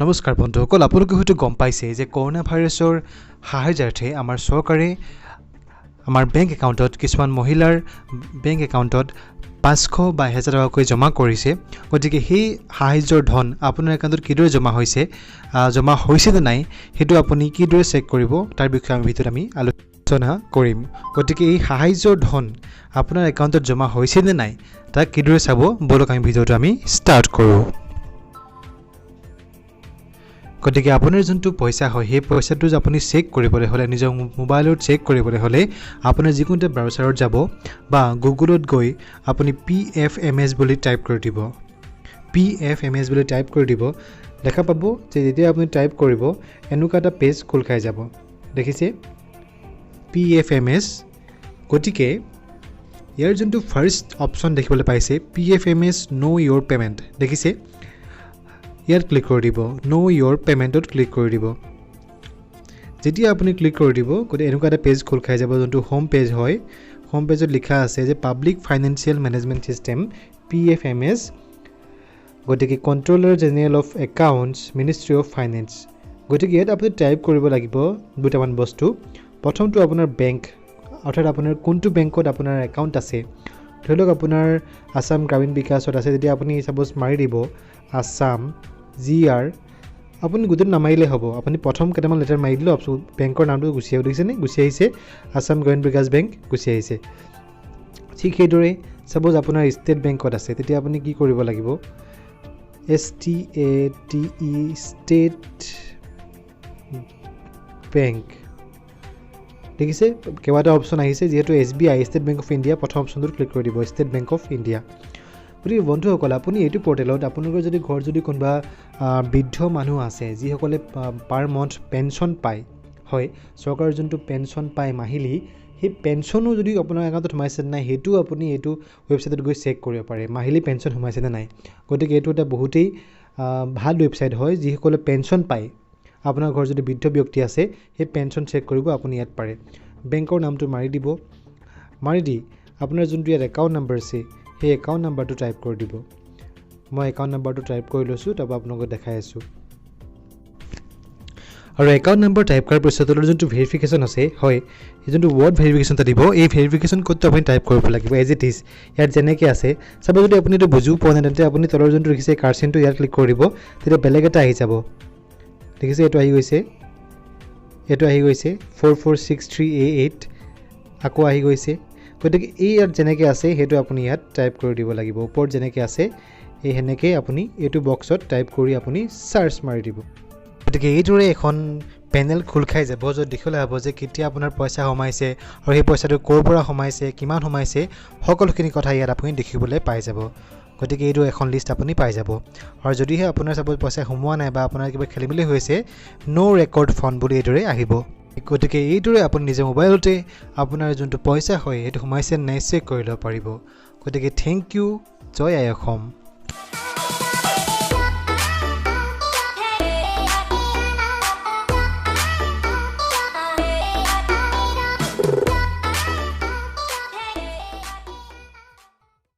নমস্কাৰ বন্ধুসকল, আপোনালোকে হয়তো গম পাইছে যে কৰোনা ভাইৰাছৰ সাহায্যাৰ্থে আমাৰ চৰকাৰে আমাৰ বেংক একাউণ্টত কিছুমান মহিলাৰ বেংক একাউণ্টত 500 বা 1000 টকাকৈ জমা কৰিছে। গতিকে সেই সাহায্যৰ ধন আপোনাৰ একাউণ্টত কিদৰে জমা হৈছে নে নাই সেইটো আপুনি কিদৰে চেক কৰিব তাৰ বিষয়ে আমি ভিডিঅ'ত আলোচনা কৰিম। গতিকে এই সাহায্যৰ ধন আপোনাৰ একাউণ্টত জমা হৈছে নে নাই তাক কিদৰে চাব, বলক আমি ভিডিঅ'টো ষ্টাৰ্ট কৰোঁ। গতিকে আপোনাৰ যোনটো পইচা হয় সেই পইচাটো আপুনি চেক কৰিবলৈ হ'লে নিজৰ মোবাইলত চেক কৰিবলৈ হ'লে আপুনি যিকোনো এটা ব্ৰাউচাৰত যাব বা গুগলত গৈ আপুনি PFMS বুলি টাইপ কৰি দিব। PFMS বুলি টাইপ কৰি দিব, দেখা পাব যে যেতিয়া আপুনি টাইপ কৰিব এনেকুৱা এটা পেজ খোল খাই যাব। দেখিছে PFMS। গতিকে ইয়াৰ যোনটো ফাৰ্ষ্ট অপশ্যন দেখিবলৈ পাইছে PFMS নো ইয়ৰ পেমেণ্ট, দেখিছে ইয়াত ক্লিক কৰি দিব, নো ইয়ৰ পেমেণ্টত ক্লিক কৰি দিব। যেতিয়া আপুনি ক্লিক কৰি দিব গতিকে এনেকুৱা এটা পেজ খোল খাই যাব, যোনটো হোম পেজ হয়। হোম পেজত লিখা আছে যে public financial management system PFMS, গতিকে controller general of accounts ministry of finance. গতিকে ইয়াত আপুনি টাইপ কৰিব লাগিব দুটামান বস্তু। প্ৰথমটো আপোনাৰ বেংক, অৰ্থাৎ আপোনাৰ কোনটো বেংকত আপোনাৰ একাউণ্ট আছে। ধৰি লওক আপোনাৰ আসাম গ্ৰামীণ বিকাশত আছে, যেতিয়া আপুনি ছাপ'জ মাৰি দিব আসাম GR, আপুনি গোটেইটো নামাৰিলে হ'ব। আপুনি প্ৰথম কেইটামান লেটাৰ মাৰি দিলে বেংকৰ নামটো গুচি আহিব, দেখিছেনে গুচি আহিছে, আসাম গ্ৰামীণ বিকাশ বেংক গুচি আহিছে। ঠিক সেইদৰে ছাপ'জ আপোনাৰ ষ্টেট বেংকত আছে, তেতিয়া আপুনি কি কৰিব লাগিব, STATE ষ্টেট বেংক, দেখিছে কেইবাটা অপশ্যন আহিছে। যিহেতু SBI state bank of India, প্ৰথম অপশ্যনটোত ক্লিক কৰি দিব ষ্টেট বেংক অফ ইণ্ডিয়া। গতিকে বন্ধুসকল, আপুনি এইটো পৰ্টেলত আপোনালোকৰ যদি ঘৰত যদি কোনোবা বৃদ্ধ মানুহ আছে যিসকলে পাৰ মান্থ পেঞ্চন পায়, হয় চৰকাৰৰ যোনটো পেঞ্চন পায় মাহিলী, সেই পেঞ্চনো যদি আপোনাৰ একাউণ্টত সোমাইছে নে নাই সেইটো আপুনি এইটো ৱেবছাইটত গৈ চেক কৰিব পাৰে, মাহিলী পেঞ্চন সোমাইছে নে নাই। গতিকে এইটো এটা বহুতেই ভাল ৱেবছাইট হয়। যিসকলে পেঞ্চন পায়, আপোনাৰ ঘৰত যদি বৃদ্ধ ব্যক্তি আছে সেই পেঞ্চন চেক কৰিব আপুনি ইয়াত পাৰে। বেংকৰ নামটো মাৰি দিব, মাৰি দি আপোনাৰ যোনটো ইয়াত একাউণ্ট নম্বৰ আছে সেই একাউণ্ট নাম্বাৰটো টাইপ কৰি দিব। মই একাউণ্ট নাম্বাৰটো টাইপ কৰি লৈছোঁ, তাৰপৰা আপোনালোকক দেখাই আছোঁ। আৰু একাউণ্ট নম্বৰ টাইপ কৰাৰ পিছত যোনটো ভেৰিফিকেশ্যন আছে, হয় সেই যোনটো ৱৰ্ড ভেৰিফিকেশ্যন এটা দিব, এই ভেৰিফিকেশ্যন কোডটো আপুনি টাইপ কৰিব লাগিব এজ ইট ইজ, ইয়াত যেনেকৈ আছে। চাব যদি আপুনি এইটো বুজিও পোৱা নাই তেন্তে আপুনি তলৰ যোনটো দেখিছে কাৰ্চিনটো ইয়াত ক্লিক কৰি দিব, তেতিয়া বেলেগ এটা আহি যাব। দেখিছে এইটো আহি গৈছে, 446388 আকৌ আহি গৈছে। গতিকে এই ইয়াত যেনেকৈ আছে সেইটো আপুনি ইয়াত টাইপ কৰি দিব লাগিব, ওপৰত যেনেকৈ আছে এই সেনেকৈ আপুনি এইটো বক্সত টাইপ কৰি আপুনি চাৰ্চ মাৰি দিব। গতিকে এইদৰে এখন পেনেল খোল খাই যাব, য'ত দেখিবলৈ হ'ব যে কেতিয়া আপোনাৰ পইচা সোমাইছে আৰু সেই পইচাটো ক'ৰ পৰা সোমাইছে, কিমান সোমাইছে, সকলোখিনি কথা ইয়াত আপুনি দেখিবলৈ পাই যাব। গতিকে এইটো এখন লিষ্ট আপুনি পাই যাব। আৰু যদিহে আপোনাৰ ছাপ'জ পইচা সোমোৱা নাই বা আপোনাৰ কিবা খেলিমেলি হৈছে, ন' ৰেকৰ্ড ফাণ্ড বুলি এইদৰে আহিব। গতিকে এইদৰে আপুনি নিজৰ মোবাইলতে আপোনাৰ যোনটো পইচা হয় সেইটো সোমাইছে নাই চেক কৰি ল'ব পাৰিব। গতিকে থেংক ইউ, জয় আই অসম।